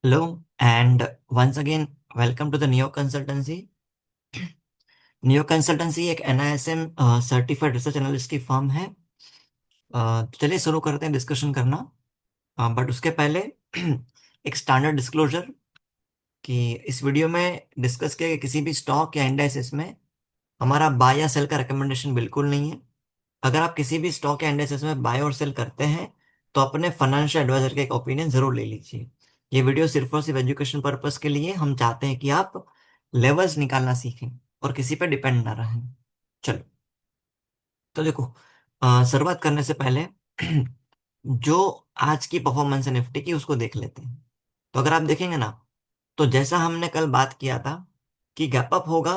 Hello, and once again, welcome to the Neo Consultancy. Neo Consultancy एक NISM certified research analyst की firm है। चलिए शुरू करते हैं डिस्कशन करना। बट उसके पहले एक स्टैंडर्ड डिस्क्लोजर कि इस वीडियो में डिस्कस किए गए किसी भी स्टॉक या इंडेक्सेस में हमारा बाय या सेल का रिकमेंडेशन बिल्कुल नहीं है। अगर आप किसी भी स्टॉक या इंडेक्सेस में बाय और सेल करते हैं तो अपने फाइनेंशियल एडवाइजर का एक ओपिनियन जरूर ले लीजिए। ये वीडियो सिर्फ और सिर्फ एजुकेशन पर्पस के लिए, हम चाहते हैं कि आप लेवल्स निकालना सीखें और किसी पे डिपेंड ना रहें। चलो, तो देखो, शुरुआत करने से पहले जो आज की परफॉर्मेंस है निफ्टी की उसको देख लेते हैं। तो अगर आप देखेंगे ना, तो जैसा हमने कल बात किया था कि गैप अप होगा,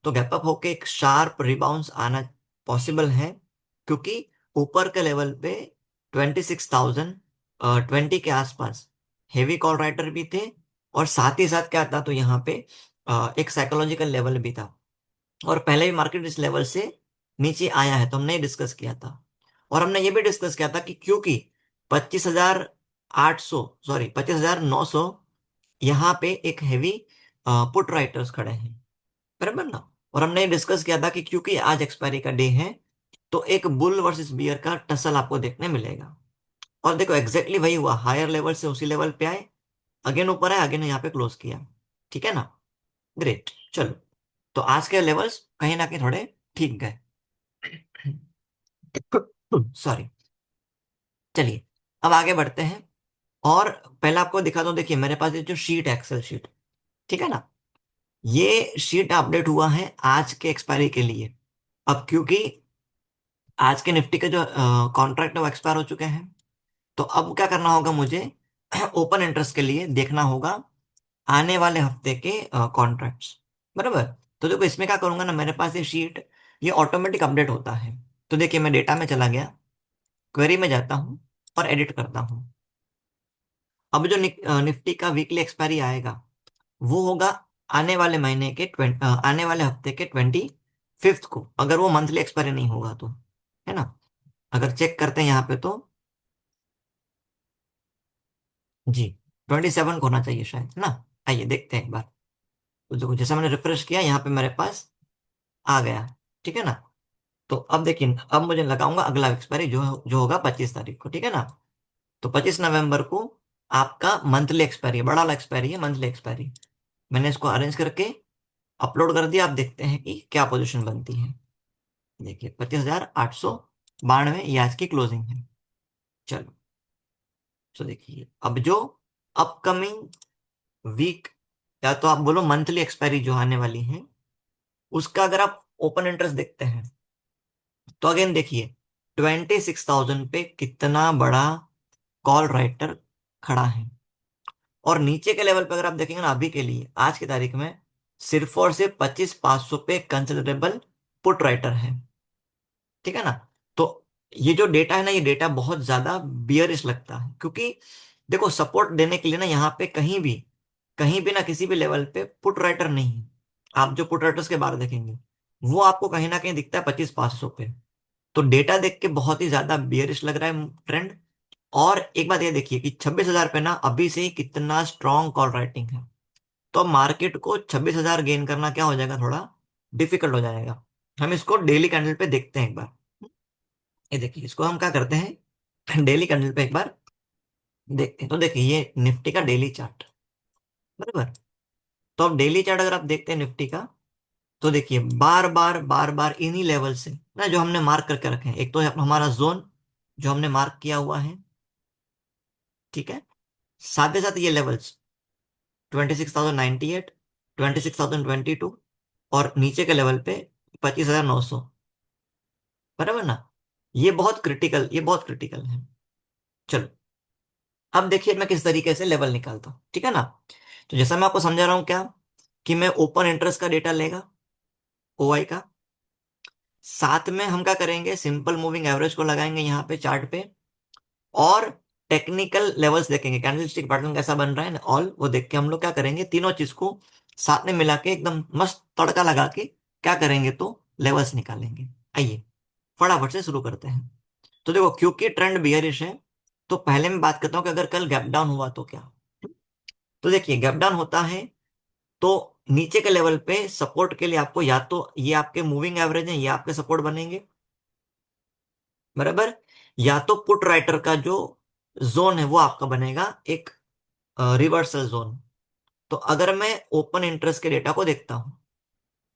तो गैप अप होके एक शार्प रिबाउंस आना पॉसिबल है, क्योंकि ऊपर के लेवल पे 26,020 के आसपास हेवी कॉल राइटर भी थे। और साथ ही साथ क्या था, तो यहाँ पे एक साइकोलॉजिकल लेवल भी था। और पहले भी मार्केट इस लेवल से नीचे आया है, तो हमने ये डिस्कस किया था। और हमने ये भी डिस्कस किया था कि क्योंकि 25,800, सॉरी 25,900, यहाँ पे एक हैवी पुट राइटर्स खड़े हैं, बराबर ना। और हमने ये डिस्कस किया था कि क्योंकि आज एक्सपायरी का डे है, तो एक बुल वर्सेस बियर का टसल आपको देखने मिलेगा। और देखो एग्जैक्टली वही हुआ, हायर लेवल से उसी लेवल पे आए, अगेन ऊपर आए, अगेन यहाँ पे क्लोज किया। ठीक है ना, ग्रेट। चलो, तो आज के लेवल्स कहीं ना कहीं थोड़े ठीक गए। सॉरी। चलिए, अब आगे बढ़ते हैं। और पहले आपको दिखा दो, देखिए मेरे पास ये जो शीट है, एक्सेल शीट, ठीक है ना, ये शीट अपडेट हुआ है आज के एक्सपायरी के लिए। अब क्योंकि आज के निफ्टी के जो कॉन्ट्रैक्ट है वो एक्सपायर हो चुके हैं, तो अब क्या करना होगा मुझे, ओपन इंटरेस्ट के लिए देखना होगा आने वाले हफ्ते के कॉन्ट्रैक्ट्स, बराबर। तो देखो इसमें क्या करूंगा ना, मेरे पास ये शीट, ये ऑटोमेटिक अपडेट होता है। तो देखिए मैं डेटा में चला गया, क्वेरी में जाता हूँ और एडिट करता हूँ। अब जो निफ्टी का वीकली एक्सपायरी आएगा वो होगा आने वाले महीने के आने वाले हफ्ते के 25th को, अगर वो मंथली एक्सपायरी नहीं होगा तो, है ना। अगर चेक करते हैं यहाँ पे तो जी 27 को होना चाहिए शायद, है ना। आइए देखते हैं एक बार। तो देखो जैसा मैंने रिफ्रेश किया, यहाँ पे मेरे पास आ गया, ठीक है ना। तो अब देखिए, अब मुझे लगाऊंगा अगला एक्सपायरी जो जो होगा 25 तारीख को, ठीक है ना। तो 25 नवंबर को आपका मंथली एक्सपायरी है, बड़ा वाला एक्सपायरी है, मंथली एक्सपायरी। मैंने इसको अरेंज करके अपलोड कर दिया। आप देखते हैं कि क्या पोजीशन बनती है। देखिए 25,892 ये आज की क्लोजिंग है। चलो, तो देखिए अब जो अपकमिंग वीक, या तो आप बोलो मंथली एक्सपायरी जो आने वाली है, उसका अगर आप ओपन इंटरेस्ट देखते हैं, तो अगेन देखिए 26,000 पे कितना बड़ा कॉल राइटर खड़ा है। और नीचे के लेवल पे अगर आप देखेंगे ना, अभी के लिए आज की तारीख में सिर्फ और सिर्फ 25,500 पे कंसिडरेबल पुट राइटर है, ठीक है ना। तो ये जो डेटा है ना, ये डेटा बहुत ज्यादा बियरिश लगता है, क्योंकि देखो सपोर्ट देने के लिए ना यहाँ पे कहीं भी ना किसी भी लेवल पे पुट राइटर नहीं है। आप जो पुट राइटर्स के बारे में देखेंगे वो आपको कहीं ना कहीं दिखता है 25,500 पे। तो डेटा देख के बहुत ही ज्यादा बियरिश लग रहा है ट्रेंड। और एक बात ये देखिए कि 26,000 पे ना अभी से ही कितना स्ट्रॉन्ग कॉल राइटिंग है। तो अब मार्केट को 26,000 गेन करना क्या हो जाएगा, थोड़ा डिफिकल्ट हो जाएगा। हम इसको डेली कैंडल पे देखते हैं एक बार। ये देखिए, इसको हम क्या करते हैं, डेली कैंडल पे एक बार देखते हैं। तो देखिए ये निफ्टी का डेली चार्ट, बराबर। तो अब डेली चार्ट अगर आप देखते हैं निफ्टी का, तो देखिए बार बार इन्हीं लेवल से ना जो हमने मार्क करके रखे हैं, एक तो है हमारा जोन जो हमने मार्क किया हुआ है, ठीक है। साथ ही साथ ये लेवल्स 26,098, 26,022, और नीचे के लेवल पे 25,900, बराबर ना। ये बहुत क्रिटिकल है। चलो, अब देखिए मैं किस तरीके से लेवल निकालता हूँ, ठीक है ना। तो जैसा मैं आपको समझा रहा हूँ क्या, कि मैं ओपन इंटरेस्ट का डेटा लेगा, ओआई का, साथ में हम क्या करेंगे, सिंपल मूविंग एवरेज को लगाएंगे यहाँ पे चार्ट पे, और टेक्निकल लेवल्स देखेंगे, कैंडलस्टिक पैटर्न कैसा बन रहा है ना, ऑल वो देख के हम लोग क्या करेंगे, तीनों चीज को साथ में मिला के एकदम मस्त तड़का लगा के क्या करेंगे, तो लेवल्स निकालेंगे। आइए फटाफट से शुरू करते हैं। तो देखो क्योंकि ट्रेंड बियरिश है, तो पहले मैं बात करता हूँ कि अगर कल गैप डाउन हुआ तो क्या। तो देखिए गैप डाउन होता है तो नीचे के लेवल पे सपोर्ट के लिए आपको या तो ये आपके मूविंग एवरेज है, ये आपके सपोर्ट बनेंगे, बराबर। या तो पुट राइटर का जो जोन है वो आपका बनेगा एक रिवर्सल जोन। तो अगर मैं ओपन इंटरेस्ट के डेटा को देखता हूं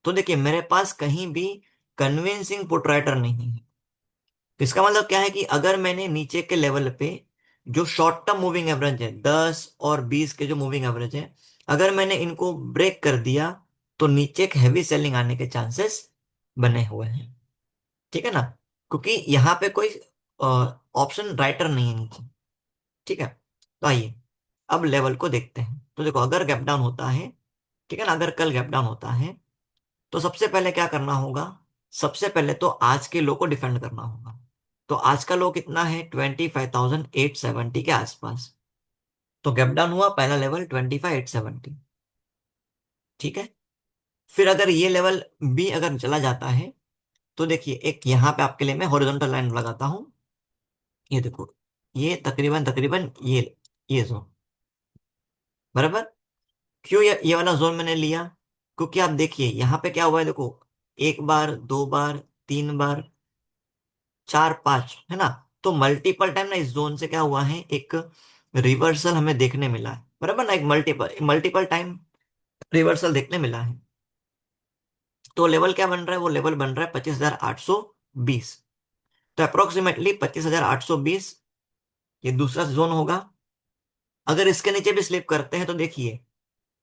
तो देखिए मेरे पास कहीं भी कन्विंसिंग पुट राइटर नहीं है। तो इसका मतलब क्या है कि अगर मैंने नीचे के लेवल पे जो शॉर्ट टर्म मूविंग एवरेज है 10 और 20 के जो मूविंग एवरेज है, अगर मैंने इनको ब्रेक कर दिया तो नीचे एक हैवी सेलिंग आने के चांसेस बने हुए हैं, ठीक है ना। क्योंकि यहाँ पे कोई ऑप्शन राइटर नहीं है नीचे, ठीक है। तो आइए अब लेवल को देखते हैं। तो देखो अगर गैप डाउन होता है, ठीक है ना, अगर कल गैप डाउन होता है तो सबसे पहले क्या करना होगा, सबसे पहले तो आज के लो को डिफेंड करना होगा। तो आज का लो कितना है, 25,870 के आसपास। तो गैप डाउन हुआ, पहला लेवल 25,870, ठीक है। फिर अगर ये लेवल भी अगर चला जाता है तो देखिए एक यहाँ पे आपके लिए मैं हॉरिजॉन्टल लाइन लगाता हूँ। ये देखो, ये तकरीबन तकरीबन ये जोन, बराबर। क्यों ये वाला जोन मैंने लिया, क्योंकि आप देखिए यहाँ पे क्या हुआ है, देखो एक बार, दो बार, तीन बार, चार, पांच, है ना। तो मल्टीपल टाइम ना इस जोन से क्या हुआ है, एक रिवर्सल हमें देखने मिला है, बराबर ना। एक मल्टीपल मल्टीपल टाइम रिवर्सल देखने मिला है। तो लेवल क्या बन रहा है, वो लेवल बन रहा है 25,820। तो अप्रोक्सीमेटली 25,820 ये दूसरा जोन होगा। अगर इसके नीचे भी स्लिप करते हैं तो देखिए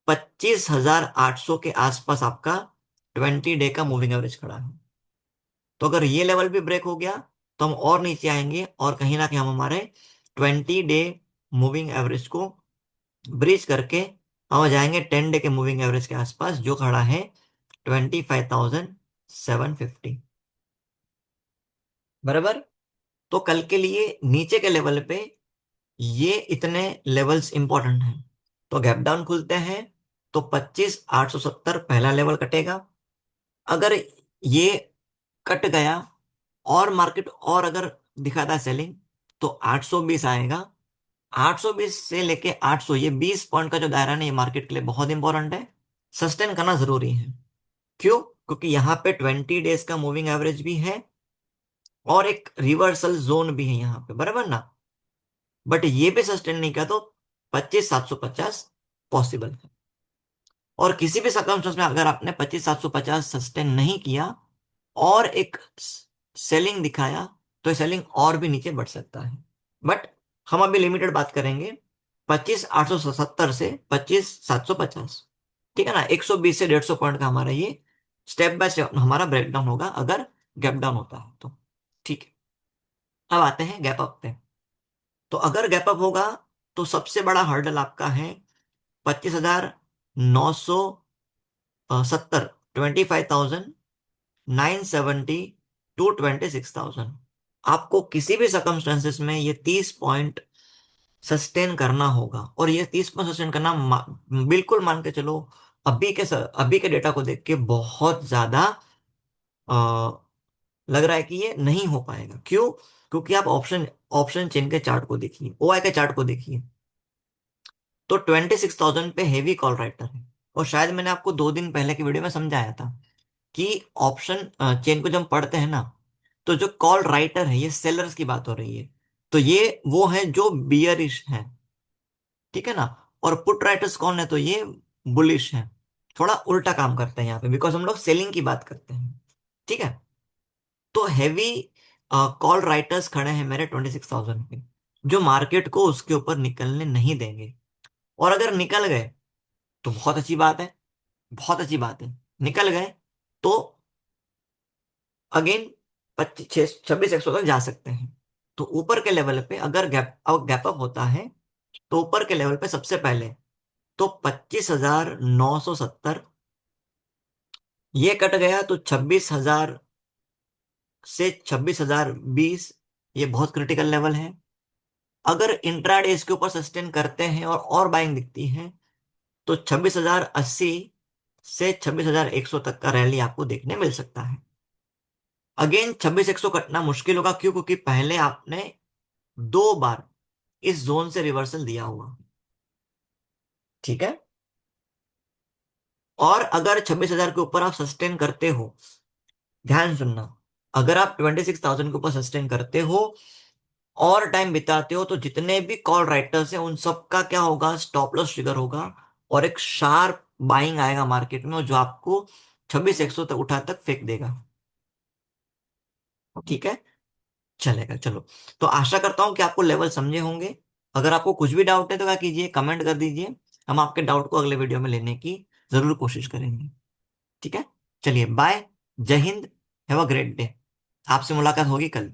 25,800 के आसपास आपका 20 डे का मूविंग एवरेज खड़ा है। तो अगर ये लेवल भी ब्रेक हो गया तो हम और नीचे आएंगे और कहीं ना कहीं हम हमारे 20 डे मूविंग एवरेज को ब्रीच करके हम आ जाएंगे 10 डे के मूविंग एवरेज के आसपास, जो खड़ा है 25,750, बराबर। तो कल के लिए नीचे के लेवल पे ये इतने लेवल्स इंपॉर्टेंट हैं। तो गैप डाउन खुलते हैं तो 25,870 पहला लेवल कटेगा। अगर ये कट गया और मार्केट और अगर दिखाता है सेलिंग तो 820 आएगा। 820 से लेके 800, ये 20 पॉइंट का जो दायरा है ये मार्केट के लिए बहुत इंपॉर्टेंट है, सस्टेन करना जरूरी है। क्यों, क्योंकि यहाँ पे 20 डेज का मूविंग एवरेज भी है और एक रिवर्सल जोन भी है यहाँ पे, बराबर ना। बट ये भी सस्टेन नहीं किया तो 25,750 पॉसिबल है। और किसी भी सर्कमस्टेंस में अगर आपने 25,750 सस्टेन नहीं किया और एक सेलिंग दिखाया तो ये सेलिंग और भी नीचे बढ़ सकता है। बट हम अभी लिमिटेड बात करेंगे 25,870 से 25,750, ठीक है ना। 120 से 150 पॉइंट का हमारा ये स्टेप बाय स्टेप हमारा ब्रेकडाउन होगा अगर गैप डाउन होता है तो, ठीक है। अब आते हैं गैप अप पे। तो अगर गैप अप होगा तो सबसे बड़ा हर्डल आपका है 25,970, 25,970 टू 26,000। आपको किसी भी सर्कमस्टेंसेस में ये 30 पॉइंट सस्टेन करना होगा। और ये 30 पॉइंट सस्टेन करना बिल्कुल मान के चलो अभी के डेटा को देख के बहुत ज्यादा लग रहा है कि ये नहीं हो पाएगा। क्यों, क्योंकि आप ऑप्शन ऑप्शन चेन के चार्ट को देखिए, ओआई के चार्ट को देखिए, तो 26,000 पे हेवी कॉल राइटर है। और शायद मैंने आपको 2 दिन पहले की वीडियो में समझाया था कि ऑप्शन चेन को जब हम पढ़ते हैं ना तो जो कॉल राइटर है ये सेलर्स की बात हो रही है। तो ये वो है जो बियरिश है, ठीक है ना। और पुट राइटर्स कौन है, तो ये बुलिश है। थोड़ा उल्टा काम करते हैं यहाँ पे, बिकॉज हम लोग सेलिंग की बात करते हैं, ठीक है। तो हैवी कॉल राइटर्स खड़े हैं मेरे 26,000 पे, जो मार्केट को उसके ऊपर निकलने नहीं देंगे। और अगर निकल गए तो बहुत अच्छी बात है, बहुत अच्छी बात है। निकल गए तो अगेन 26,100 तक जा सकते हैं। तो ऊपर के लेवल पे अगर गैप अप होता है तो ऊपर के लेवल पे सबसे पहले तो 25,970, ये कट गया तो 26,000 से 26,020, ये बहुत क्रिटिकल लेवल है। अगर इंट्राडे इसके ऊपर सस्टेन करते हैं और बाइंग दिखती है तो 26,080 से 26,100 तक का रैली आपको देखने मिल सकता है। अगेन 26,100 कटना मुश्किल होगा, क्यों, क्योंकि पहले आपने 2 बार इस जोन से रिवर्सल दिया हुआ, ठीक है। और अगर 26,000 के ऊपर आप सस्टेन करते हो, ध्यान सुनना, अगर आप 26,000 के ऊपर सस्टेन करते हो और टाइम बिताते हो, तो जितने भी कॉल राइटर्स हैं उन सबका क्या होगा, स्टॉप लॉस ट्रिगर होगा, और एक शार्प बाइंग आएगा मार्केट में, और जो आपको 26,100 तक उठा तक फेंक देगा। ठीक है, चलेगा, चलो। तो आशा करता हूं कि आपको लेवल समझे होंगे। अगर आपको कुछ भी डाउट है तो क्या कीजिए, कमेंट कर दीजिए। हम आपके डाउट को अगले वीडियो में लेने की जरूर कोशिश करेंगे। ठीक है, चलिए बाय। जय Hind. Have a great day. आपसे मुलाकात होगी कल।